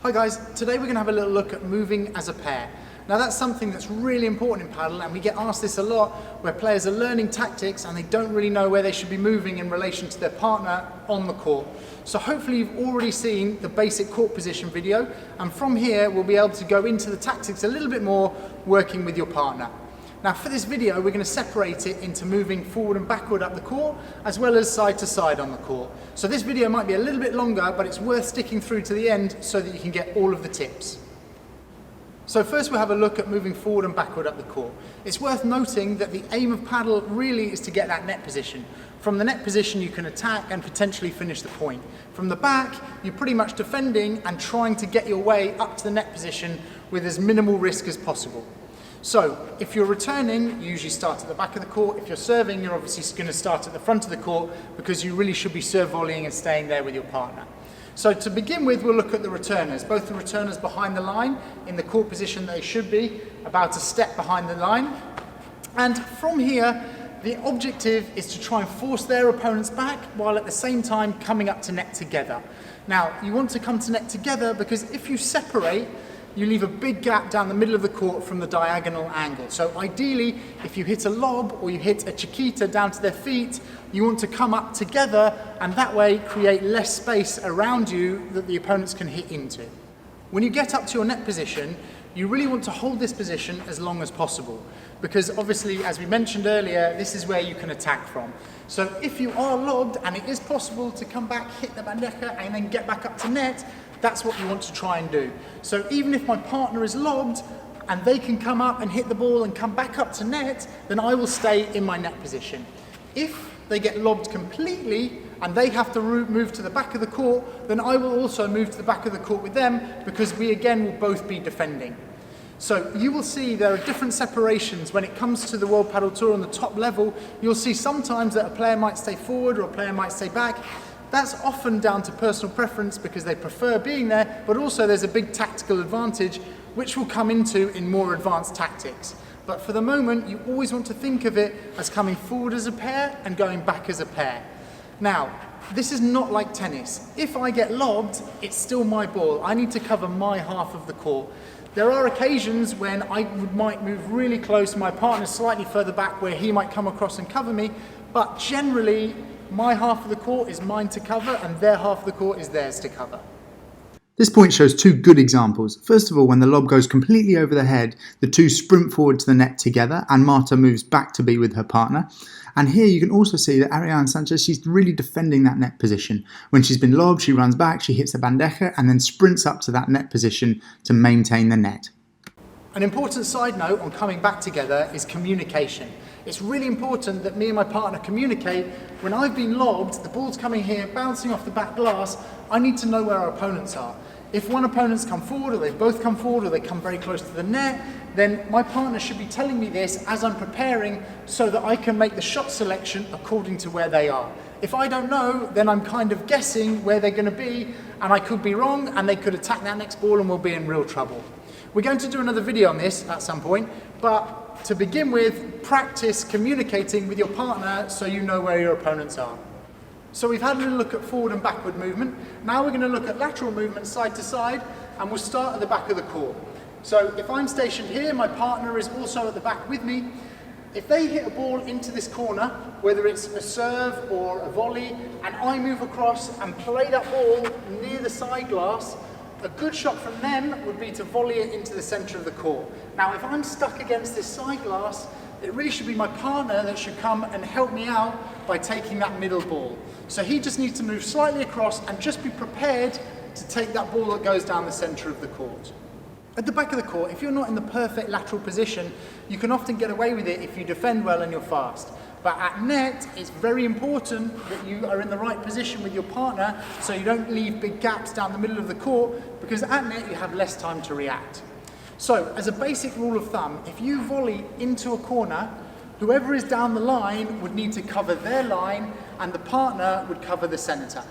Hi guys, today we're going to have a little look at moving as a pair. Now that's something that's really important in padel, and we get asked this a lot where players are learning tactics and they don't really know where they should be moving in relation to their partner on the court. So hopefully you've already seen the basic court position video, and from here we'll be able to go into the tactics a little bit more working with your partner. Now for this video we're going to separate it into moving forward and backward up the court as well as side to side on the court. So this video might be a little bit longer, but it's worth sticking through to the end so that you can get all of the tips. So first we'll have a look at moving forward and backward up the court. It's worth noting that the aim of padel really is to get that net position. From the net position you can attack and potentially finish the point. From the back you're pretty much defending and trying to get your way up to the net position with as minimal risk as possible. So if you're returning, you usually start at the back of the court. If you're serving, you're obviously going to start at the front of the court because you really should be serve volleying and staying there with your partner. So to begin with, we'll look at the returners, both the returners behind the line in the court position they should be, about a step behind the line. And from here, the objective is to try and force their opponents back while at the same time coming up to net together. Now, you want to come to net together because if you separate, you leave a big gap down the middle of the court from the diagonal angle. So ideally, if you hit a lob or you hit a chiquita down to their feet, you want to come up together and that way create less space around you that the opponents can hit into. When you get up to your net position, you really want to hold this position as long as possible because obviously, as we mentioned earlier, this is where you can attack from. So if you are lobbed and it is possible to come back, hit the bandeja and then get back up to net, that's what you want to try and do. So even if my partner is lobbed and they can come up and hit the ball and come back up to net, then I will stay in my net position. If they get lobbed completely and they have to move to the back of the court, then I will also move to the back of the court with them because we again will both be defending. So you will see there are different separations when it comes to the World Padel Tour on the top level. You'll see sometimes that a player might stay forward or a player might stay back. That's often down to personal preference because they prefer being there, but also there's a big tactical advantage which we'll come into in more advanced tactics. But for the moment, you always want to think of it as coming forward as a pair and going back as a pair. Now, this is not like tennis. If I get lobbed, it's still my ball. I need to cover my half of the court. There are occasions when I might move really close, my partner's slightly further back where he might come across and cover me, but generally, my half of the court is mine to cover and their half of the court is theirs to cover. This point shows two good examples. First of all, when the lob goes completely over the head, the two sprint forward to the net together and Marta moves back to be with her partner. And here you can also see that Ariane Sanchez, she's really defending that net position. When she's been lobbed, she runs back, she hits the bandeja and then sprints up to that net position to maintain the net. An important side note on coming back together is communication. It's really important that me and my partner communicate. When I've been lobbed, the ball's coming here, bouncing off the back glass, I need to know where our opponents are. If one opponent's come forward, or they've both come forward, or they come very close to the net, then my partner should be telling me this as I'm preparing so that I can make the shot selection according to where they are. If I don't know, then I'm kind of guessing where they're going to be, and I could be wrong, and they could attack that next ball and we'll be in real trouble. We're going to do another video on this at some point, but to begin with, practice communicating with your partner so you know where your opponents are. So we've had a little look at forward and backward movement. Now we're going to look at lateral movement side to side, and we'll start at the back of the court. So if I'm stationed here, my partner is also at the back with me. If they hit a ball into this corner, whether it's a serve or a volley, and I move across and play that ball near the side glass, a good shot from them would be to volley it into the centre of the court. Now, if I'm stuck against this side glass, it really should be my partner that should come and help me out by taking that middle ball. So he just needs to move slightly across and just be prepared to take that ball that goes down the centre of the court. At the back of the court, if you're not in the perfect lateral position, you can often get away with it if you defend well and you're fast. But at net, it's very important that you are in the right position with your partner so you don't leave big gaps down the middle of the court, because at net you have less time to react. So, as a basic rule of thumb, if you volley into a corner, whoever is down the line would need to cover their line and the partner would cover the centre.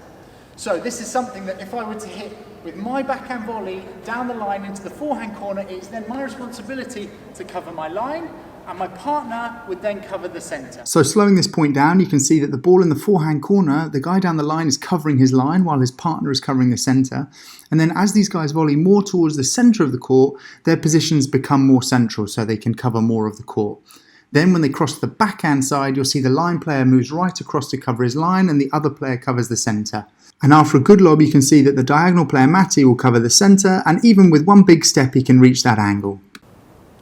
So this is something that if I were to hit with my backhand volley down the line into the forehand corner, it's then my responsibility to cover my line and my partner would then cover the centre. So slowing this point down, you can see that the ball in the forehand corner, the guy down the line is covering his line while his partner is covering the centre. And then as these guys volley more towards the centre of the court, their positions become more central so they can cover more of the court. Then when they cross the backhand side, you'll see the line player moves right across to cover his line and the other player covers the centre. And after a good lob, you can see that the diagonal player Matty will cover the centre, and even with one big step he can reach that angle.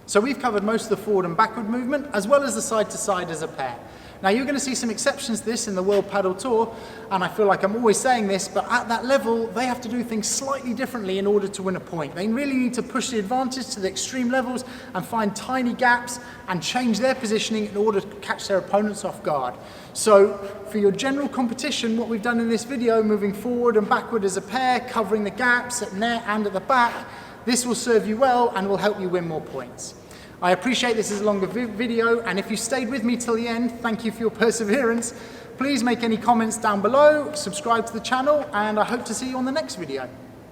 So we've covered most of the forward and backward movement, as well as the side to side as a pair. Now you're going to see some exceptions to this in the World Padel Tour, and I feel like I'm always saying this, but at that level they have to do things slightly differently in order to win a point. They really need to push the advantage to the extreme levels and find tiny gaps and change their positioning in order to catch their opponents off guard. So for your general competition, what we've done in this video, moving forward and backward as a pair, covering the gaps at net and at the back, this will serve you well and will help you win more points. I appreciate this is a longer video, and if you stayed with me till the end, thank you for your perseverance. Please make any comments down below, subscribe to the channel, and I hope to see you on the next video.